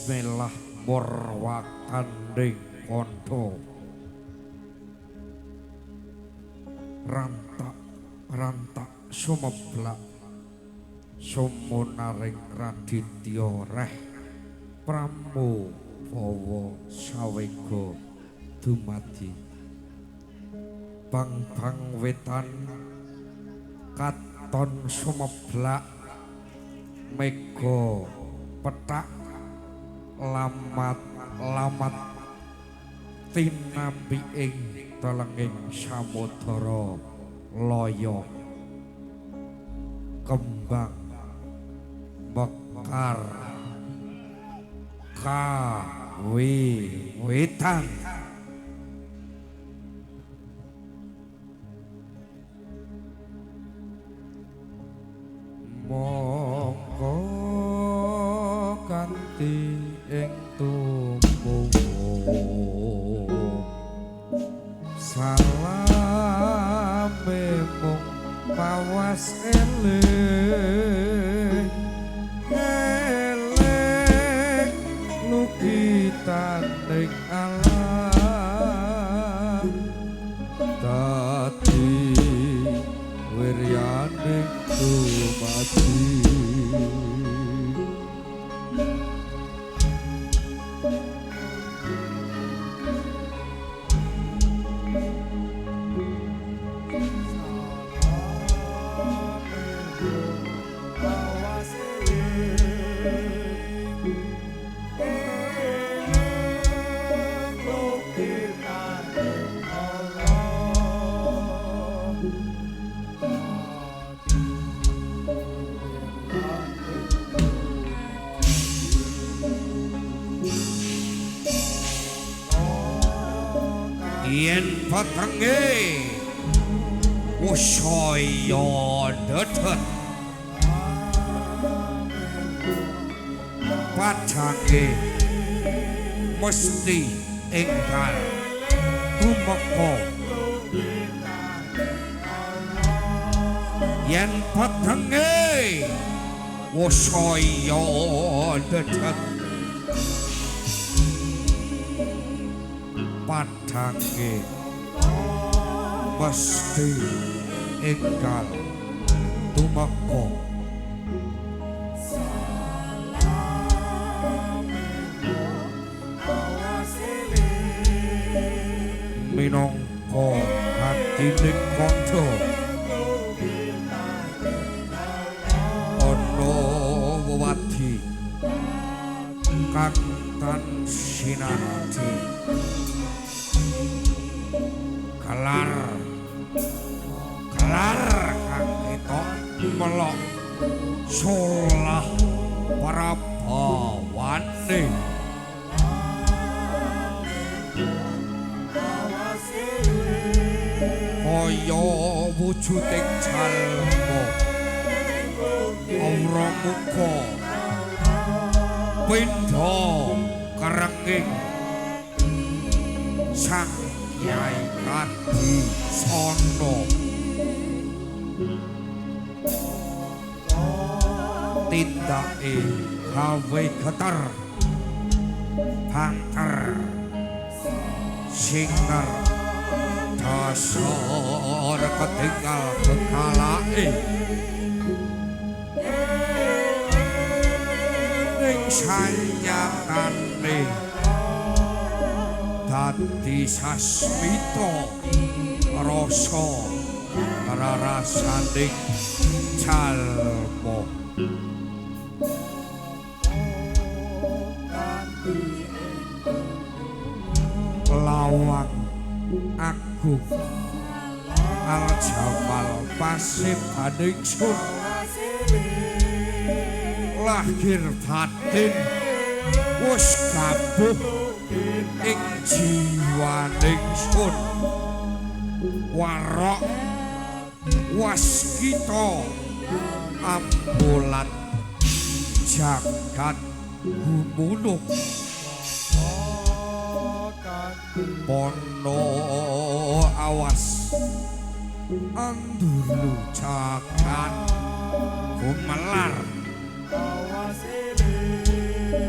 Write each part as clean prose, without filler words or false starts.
Bismillah murwakanding kondo rantak sumeblak sumunaring raditya reh pramu bawa sawega dumadi bang wetan katon sumeblak mega petak lamat tinambi ing telenging samudra loyo kembang mekar kawiwitan mongko kanthi ing tubuh salame mung pawas eling lukitan ning alam dadi wiryane dumadi yen patenge wasaya dedet padange mesti enggal tumeka yen patenge wasaya dedet padange mesti enggal tumeka minangka hatining kandha ana wewadi kang tan sinarti kelar kang ketok melok solah para bawane kaya wujuding jalma aura muka pindha kerenging sang Kyai Kadi Sono tindake gawe geter banter singer dasar ketinggal kekalake ning sanyatane dadi sasmita rasa rarasaning jalma lawang agung Al-Jamal pasif haningsun lahir batin wis kabuh ing jiwaning sun warok waskita ambulan jagat gumulung pono awas andulu jagat gumelar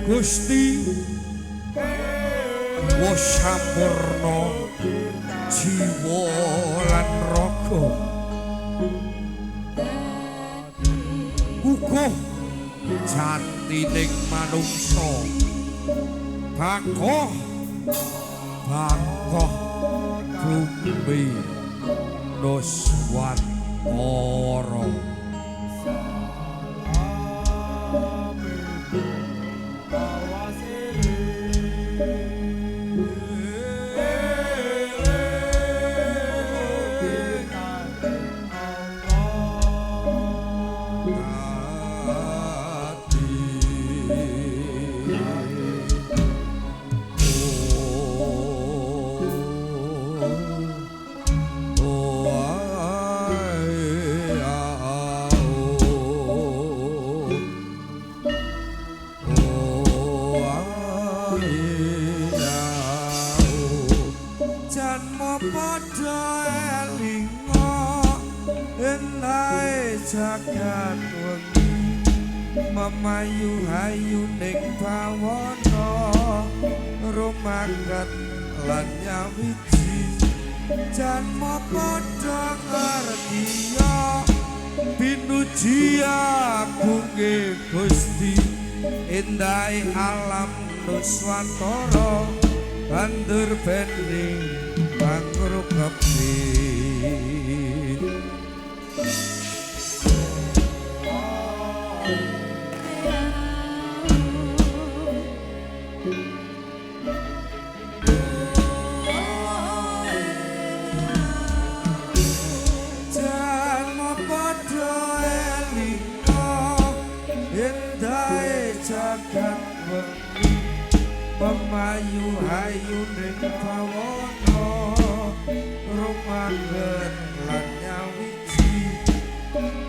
Gusti wis sampurna jiwa lan raga uga jatining manungsa bakoh bumi nuswantara jagat wengi memayu hayu ning bawana rumaket lan nyawiji janma padha ngerdiya pinuji agunge Gusti endahe alam nuswantara bandur bening pangrukepi memayu hayu ning bawana rumaket lan nyawiji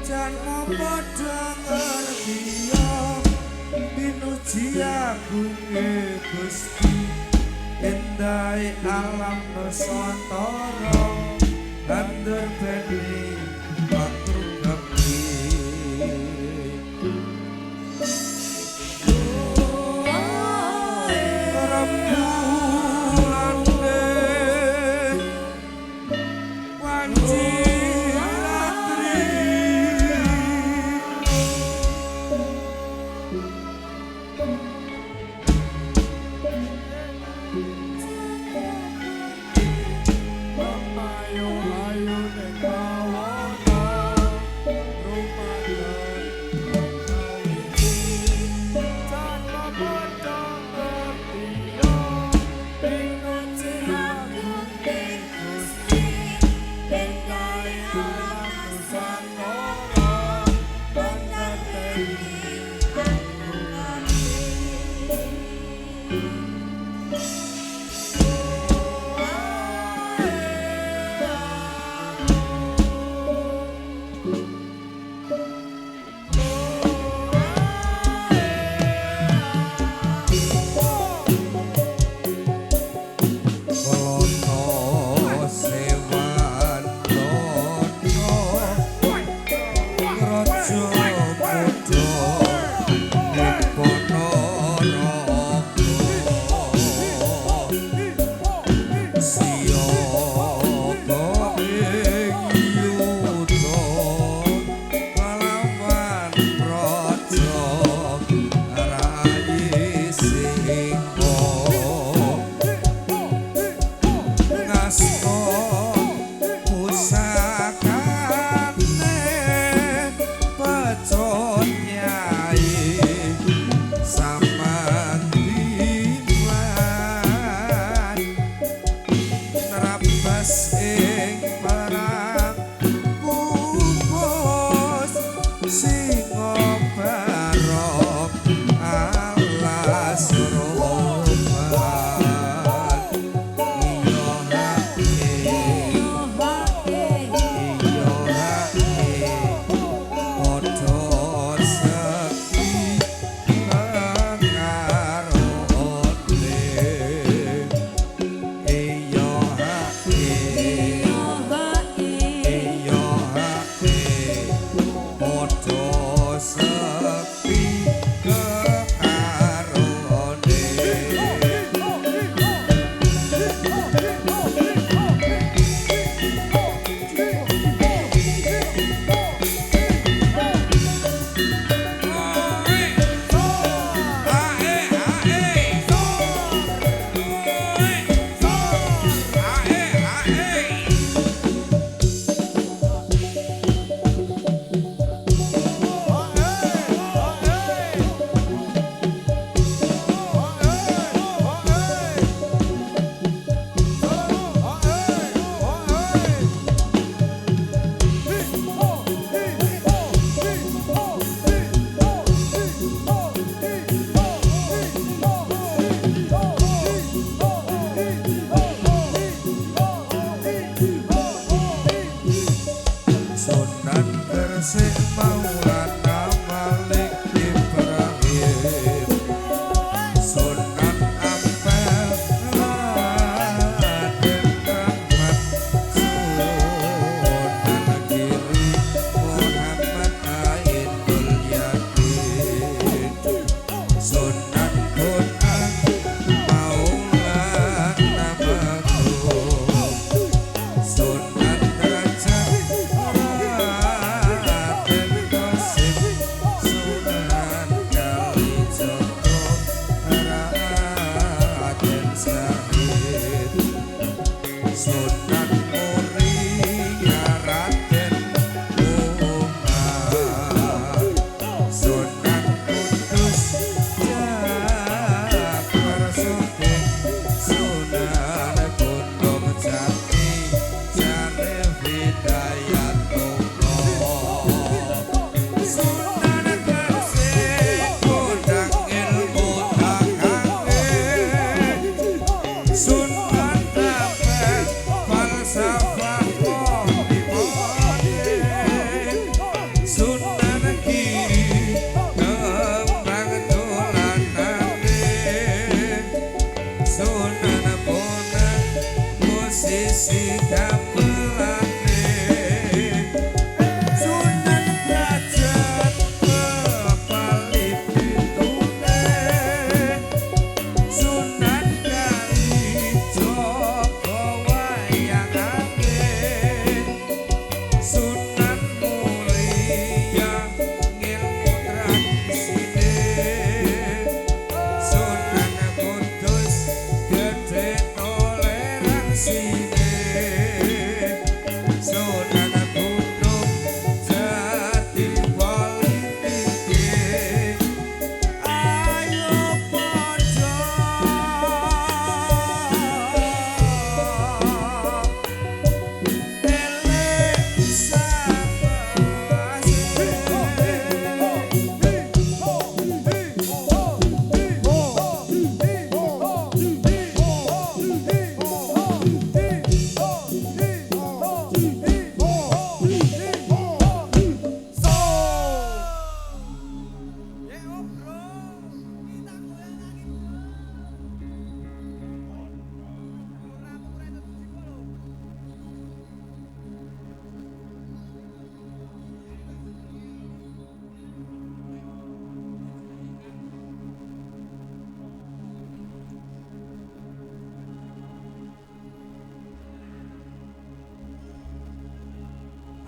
janma padha ngerdiya pinuji agunge Gusti endahe alam nuswantara bandur bening pangrukepi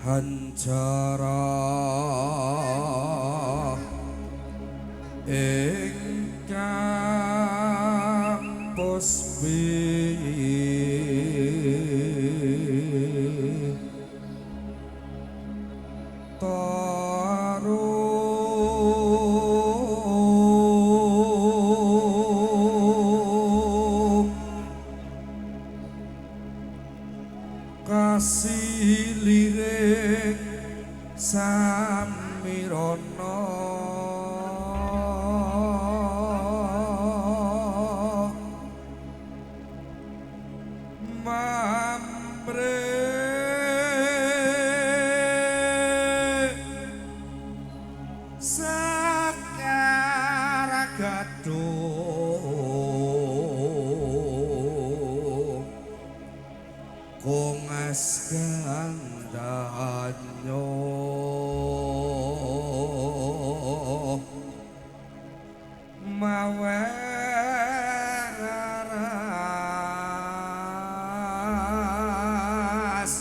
Hancara ingkang pospi kasih lirik samirana mamre sakara gaduh kongas gandanyo maweras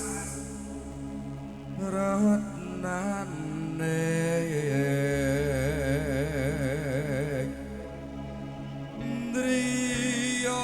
retnane ndriya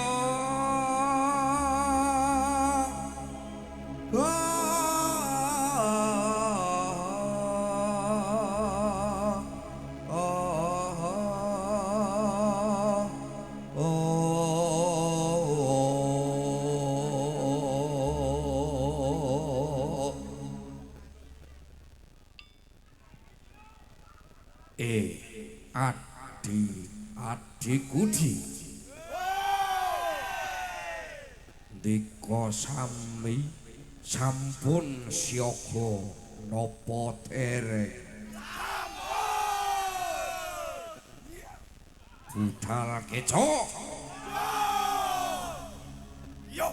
Adi Kudi Dika sami sampun siaga napa dereng budal keco yo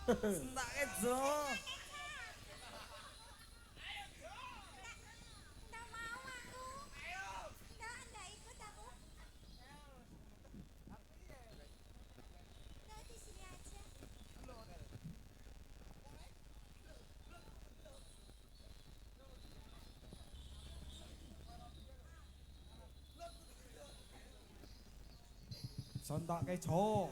Sentak kejo. Nggak mau aku. Nggak ikut aku. Nggak di sini aja. Sentak kejo.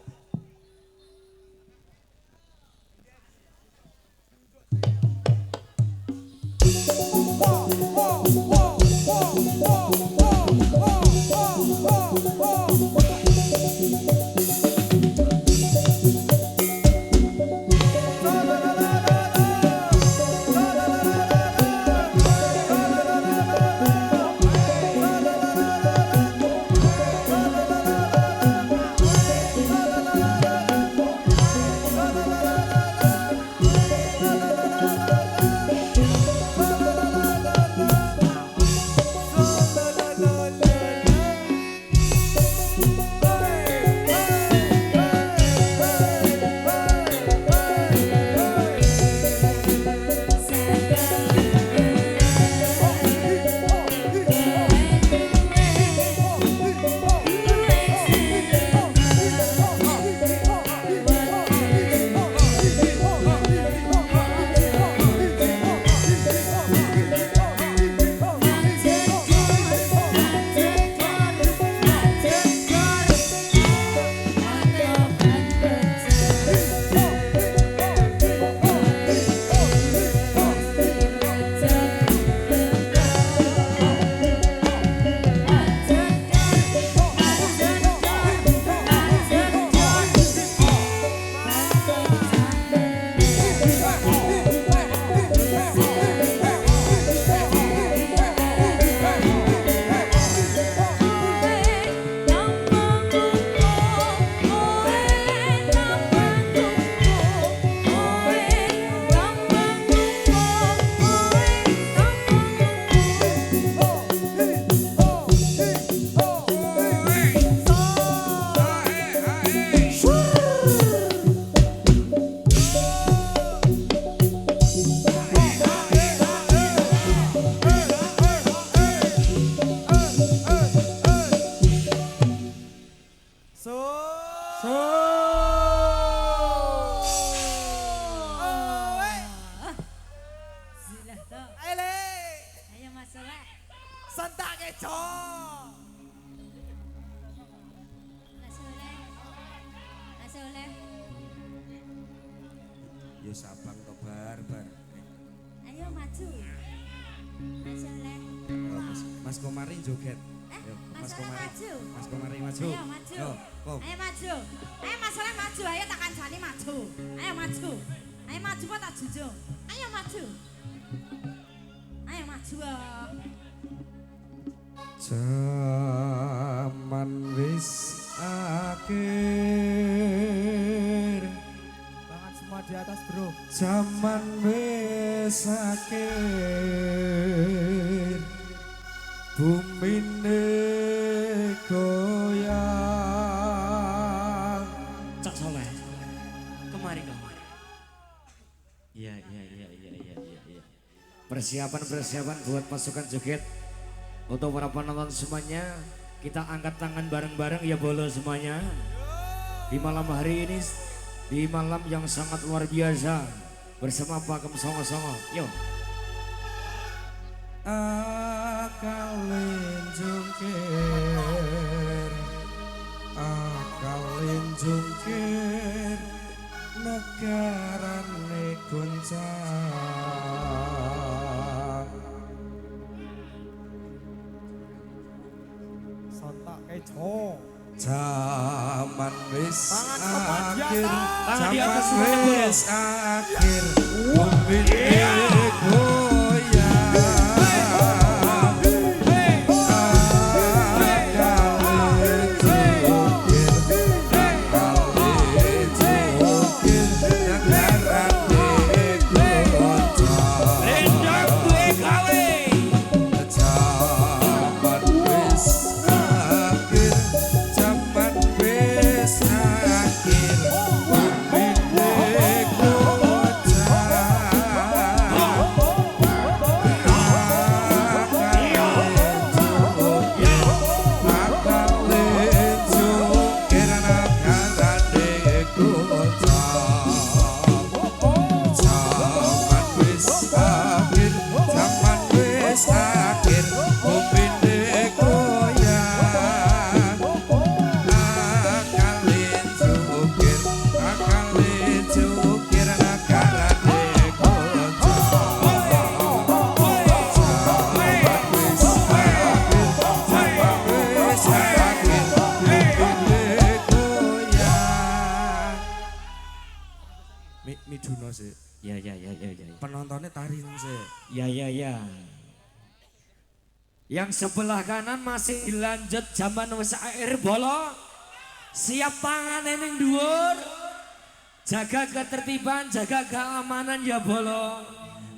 Zilah tuh. Ele. Ayo Mas Soleh. Sentak kejo. Mas Soleh. Mas Soleh. Ya sabang to bar. Ayo maju. Mas Soleh. Mas Komari joget. Yo, Mas Soleh maju. Mas Komari maju. Ayo maju. Yo, kom. Ayo maju. Ayo Mas Soleh maju. Ayo tak kancani maju. Ayo maju. Ayo maju kok tak junjung. Ayo maju. Ayo maju. Zaman wis akhir. Tangan semua di atas, bro. Zaman wis akhir. Bumine goyang. Cak Soleh, kemari dong. Iya. Persiapan buat pasukan joget. Untuk para penonton semuanya, kita angkat tangan bareng-bareng ya bolo semuanya. Di malam hari ini, di malam yang sangat luar biasa, bersama Pakem Songo-Songo. Yo. Akalin jungkir negarane goncang. Sentak kejo. Zaman wis Tangan semua di akhir, atas. Tangan di atas zaman semuanya, boleh. wis akhir, bumine goyang. Zaman wis akhir, bumine Miduno sih. Ya. Penontonnya tarin sih. Ya. Yang sebelah kanan masih dilanjut zaman wis air bolo. Siap tangan ning dhuwur. Jaga ketertiban, jaga keamanan ya bolo.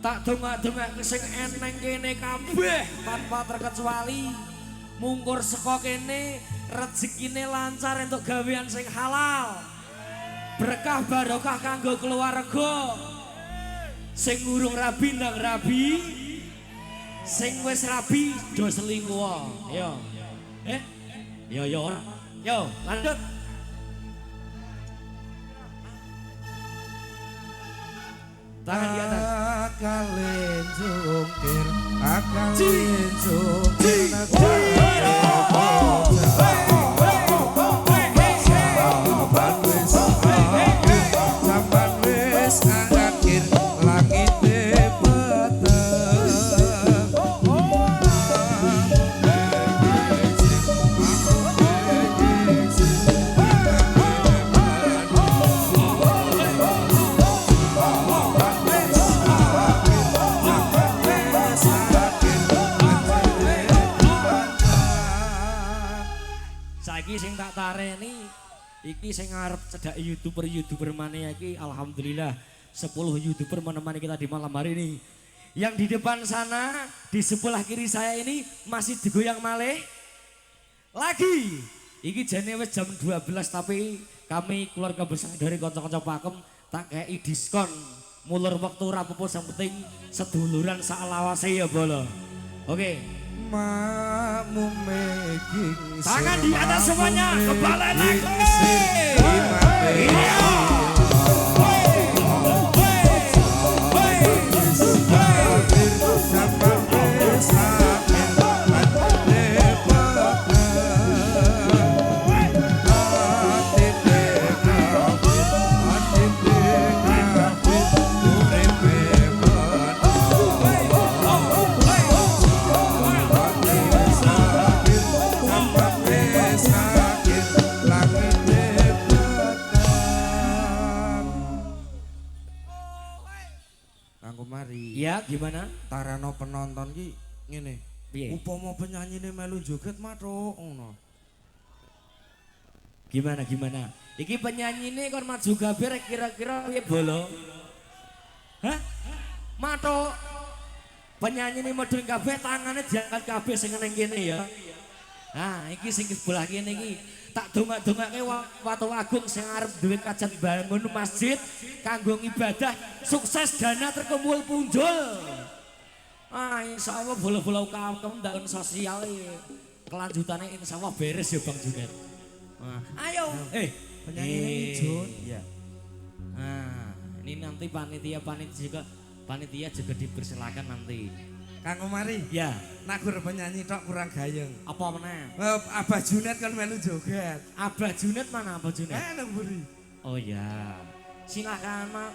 Tak dongak-dongak sing eneng kene kabeh tanpa terkecuali. Mungkur saka kene rezekine lancar untuk gawean sing halal. Berkah barokah kanggo keluarga. Sing urung rabi ndang rabi. Sing wis rabi do selingkuh. Yo. Yo ora. Yo, lanjut. Tangan di atas. Akalin jungkir, akalin jungkir. Sampan wis akhir langit Saiki sing tak tareni iki sing ngarep cedak YouTuber maneh iki alhamdulillah 10 YouTuber menemani kita di malam hari ini. Yang di depan sana di sebelah kiri saya ini masih digoyang malih. Lagi iki jane wis jam 12 tapi kami keluarga besar dari kanca-kanca Pakem tak kei diskon. Mulur wektu ora apa-apa sing penting seduluran sak lawase ya bolo. Oke. Makmum meging Tangan di atas semuanya, kebalik lagi. Iya. Ya, gimana? Tarano penonton ki ngene. Piye? Upama penyanyine melu joget matuk ngono. Gimana? Iki penyanyi ini kon maju gaber kira-kira piye bolo? Hah? Matuk. Penyanyi ini medun kabeh tangane diangkat kabeh sing nang kene ya. Nah, iki sing sebelah kene iki tak dongak-dongake Watu Agung sing arep duwe kajan bangun masjid kanggo ibadah sukses dana terkumpul punjul. Ah, insyaallah bola-bola kaum ndakon sosial kelanjutannya insyaallah beres ya Bang Junet. Nah, ayo. Penyanyi Jun. Iya. Nah, ini nanti panitia juga dipersilakan nanti. Kang Komari. Ya. Nagur penyanyi tok kurang gayeng. Apa meneh? Abah Junet kan melu joget. Abah Junet mana Abah Junet? Nang mburi. Oh ya. Silakan Mak.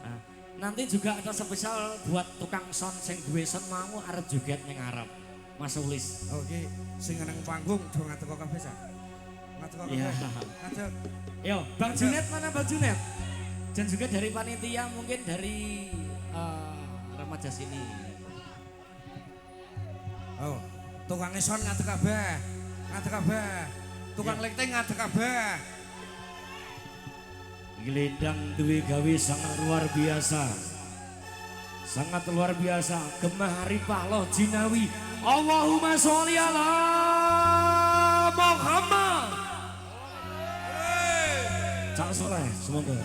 Nah, nanti juga ada spesial buat tukang sound sing duwe sound mau arep joget ning arep. Mas Ulis. Oke, sing nang panggung do ngateko kabeh sa. Ngateko kabeh. Iya. Ngadeg. Yo, Bang Junet mana Bang Junet? Dan juga dari panitia mungkin dari remaja sini. Oh, tukang son ngadeg kabeh. Ngadeg kabeh. Tukang lekting ngadeg kabeh. Gelendang duwe gawe sangat luar biasa. Sangat luar biasa. Gemahari Pahloh Jinawi. Allahumma sholli ala Muhammad. Cak Soleh, semoga.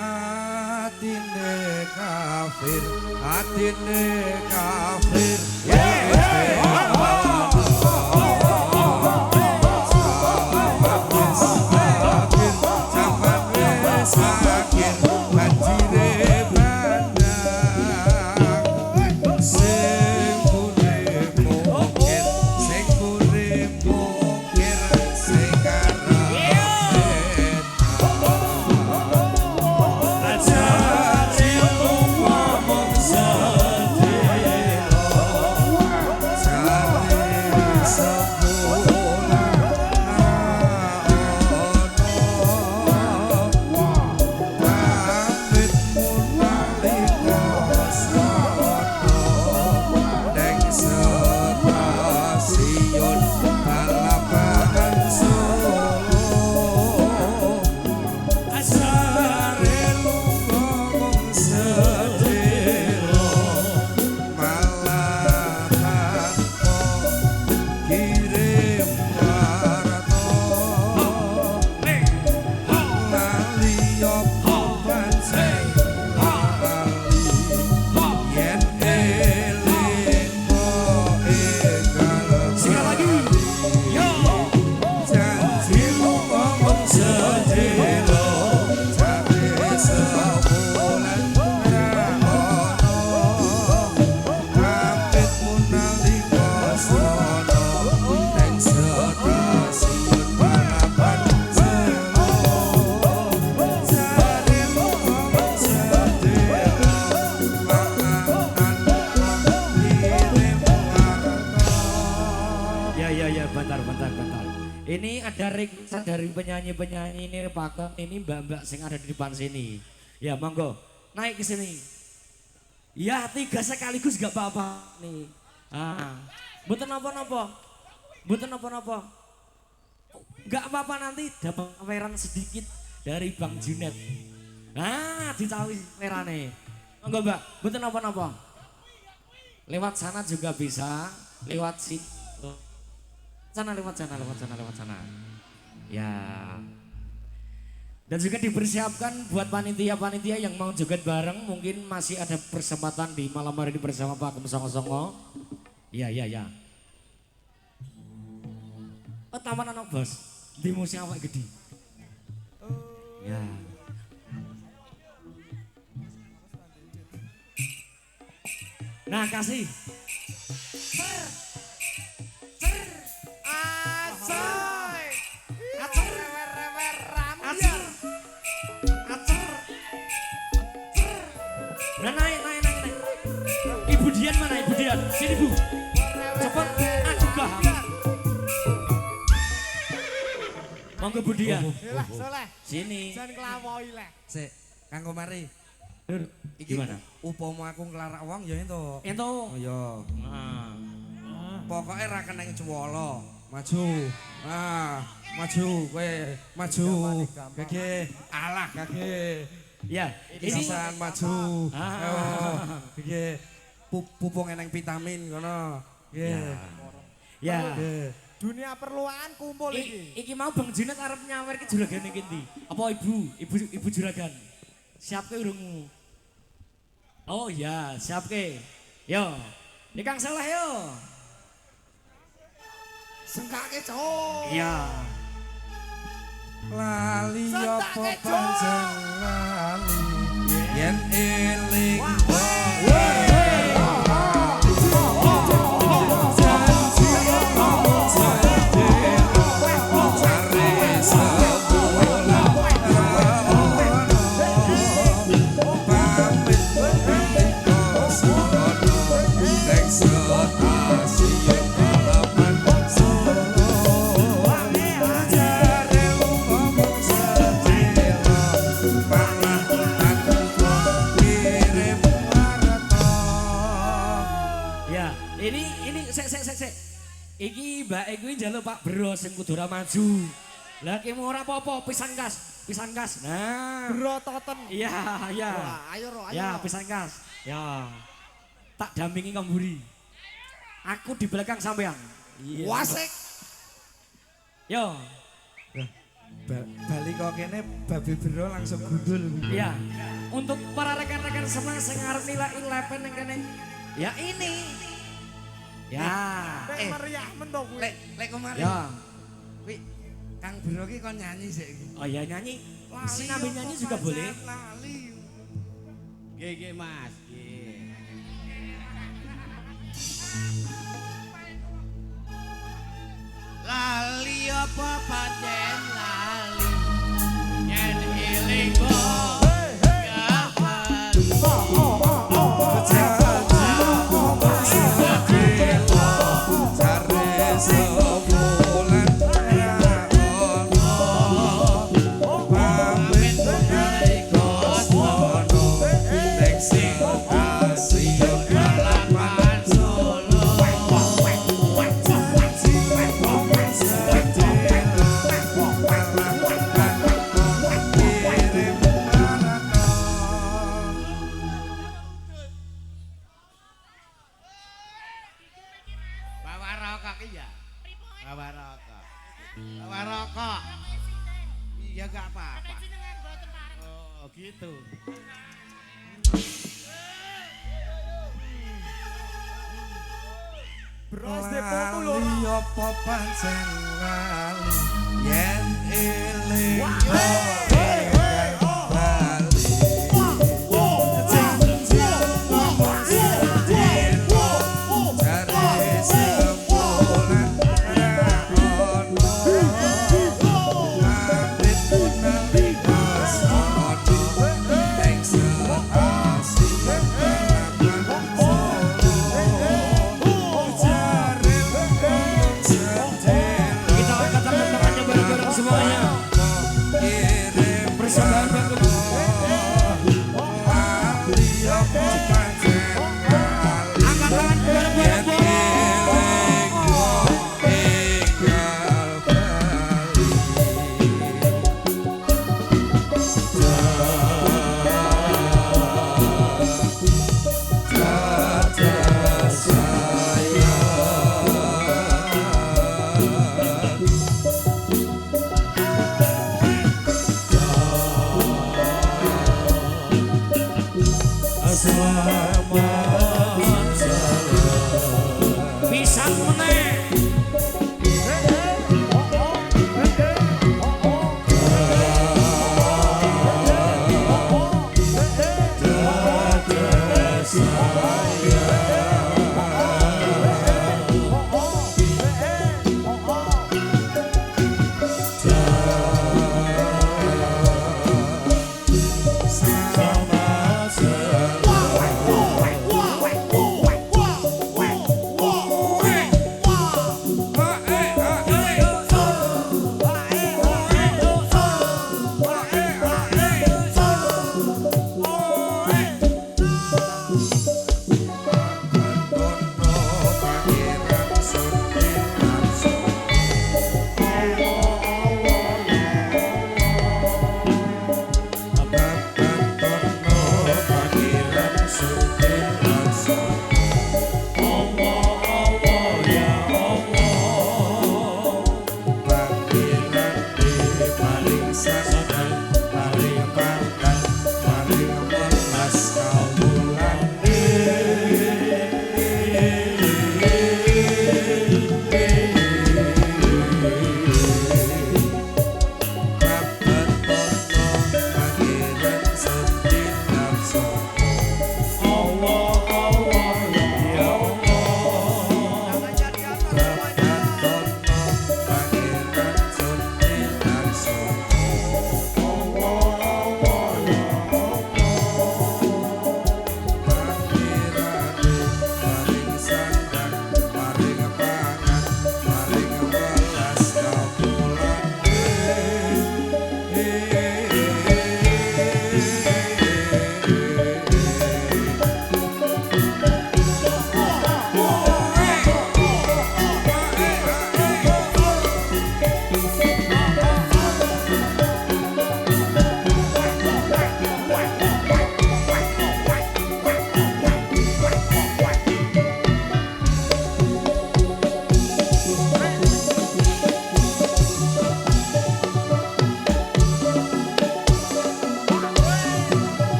Atine kafir, atine kafir. Sakit banjire bandang sing urip mungkir sing karep aja ilmu ngomong sedelo cari sepulang dari penyanyi-penyanyi ini Pak, ini mbak-mbak sing ada di depan sini. Ya monggo naik ke sini. Ya 3 sekaligus gak apa-apa nih. Mboten napa-napa. Mboten napa-napa. Gak apa-apa nanti dapat weran sedikit dari Bang Junet. Ditawi werane. Monggo Mbak, mboten napa-napa. Lewat sana juga bisa, lewat lewat sana. Ya. Dan juga dipersiapkan buat panitia-panitia yang mau joget bareng, mungkin masih ada kesempatan di malam hari ini bersama Pak Kem Songo. Iya. Oh, taman anak bos, di musim awak gede. Ya. Nah, kasih. Nah, naik. Ibu Dian mana Ibu Dian? Sini Bu. Cepat aku paham. Monggo Bu Dian. Soleh. Sini. Jangan kelawoi leh. Sik, kanggo mari. Iki Gimana? Upama aku nglarak wong ya entuk. Ento. Oh iya. Nah. Pokoknya ra kena cewolo. Maju. Maju kowe, maju. Gage, alah gage. Ya, Ini pisan maju. Gage. Pupung eneng vitamin ngono. Nggih. Ya. Dunia perluan kumpul iki. Iki mau Bang Junet arep nyawer ke juragan iki ndi? Apa ibu juragan? Siapke urungmu? Oh iya, siapke. Yo. Iki Kang Saleh yo. Sengkake cok. Iya. Lali apa Sentake, Cok. panjang lali. Yen eling Ya, ini sek. Iki Mbak kuwi njaluk Pak Bro sing kudu ora maju. Lah ki mau ora apa-apa, pisan gas. Nah. Brototen. Iya. Wah, ayo ro. Ya, pisan gas. Ya. Tak dampingi Kamburi. Aku di belakang sampean. Iya. Wasik. Yo. balik kok kene babi bro langsung gundul. Iya. Untuk para rekan-rekan semua sing arep nilai lepen yang kene. Ya ini. Ya. Meriah mentok kuwi. Lek kemarin. Ya. Kuwi Kang Bro ki kon nyanyi sik iki. Oh ya nyanyi. Si nabi nyanyi juga boleh. Lali. Nggih Mas. Nggih. Lali apa pancen lali. Yen eling kok gak bali. Bawa rokok iya. Bawa rokok. Bawa rokok. Iya gak apa-apa. Oh gitu. Bros de foto lho. Lali apa pancen lali. Yen eling Kita angkat tangan-tangannya bareng-bareng. Pisan meneh.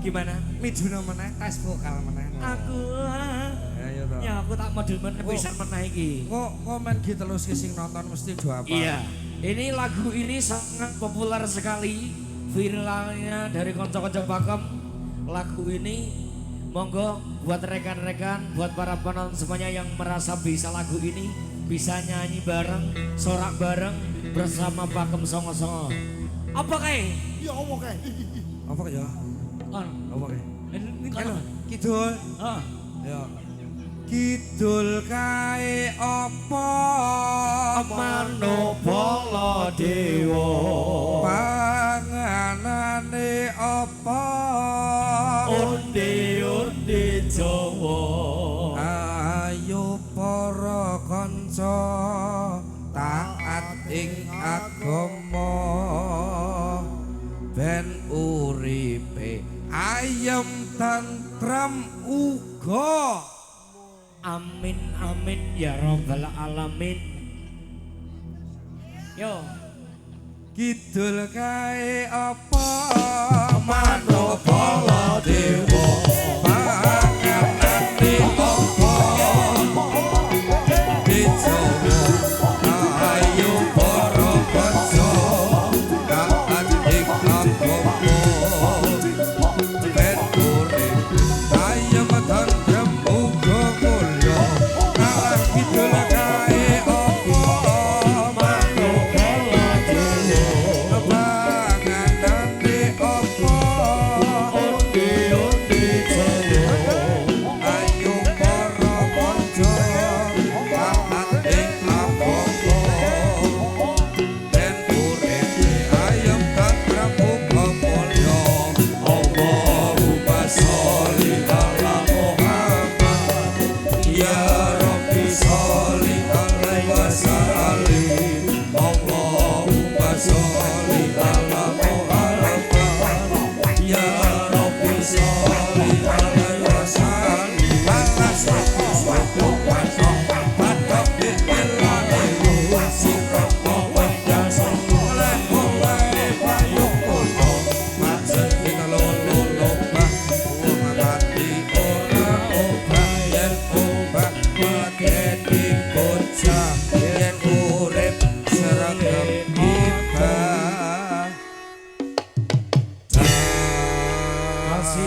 Gimana? Miduna meneh, tes vokal meneh. Aku Ayo to. ya aku tak model meneh pisan meneh iki. Kok komen ki terus ki sing nonton mesti do apa? Iya. Ini lagu ini sangat populer sekali. Viralnya dari konco-konco Pakem. Lagu ini monggo buat rekan-rekan, buat para penonton semuanya yang merasa bisa lagu ini, bisa nyanyi bareng, sorak bareng bersama Pakem Songo-songo. Apa kae? Ya apa kae? Apa ya? Apa kae? Ini Anu, kidul. Ya. Kidul kae apa? Manopala dewa. Panganane apa? Onde-onde Jawa. Ayo para kanca taat ing agama ben uripe ayem tentram uga. Amin amin ya rabbal alamin. Yo. Kidul kae apa? Manopala dewa. Panganane apa? Di Jawa. Ayo para kanca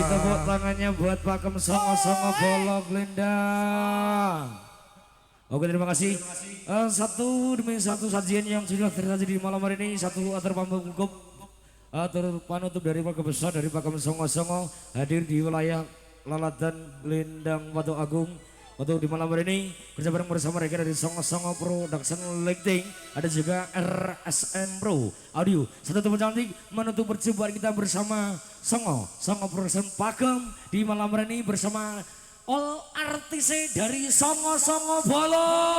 tepuk tangannya buat Pakem Songo-songo Bolok Lendang. Oke, terima kasih. Satu demi satu sajian yang sudah tersaji di malam hari ini, satu atur pamungkup atur panutup dari keluarga besar dari Pakem Songo-songo hadir di wilayah Lalatan Lendang Batu Agung. Untuk di malam hari ini kerja bareng bersama mereka dari Songo-songo Production Lighting, ada juga RSM Pro Audio. Satu tempat cantik menutup perjumpaan kita bersama Songo Production Pakem di malam hari ini bersama all artis dari Songo-songo Bolok.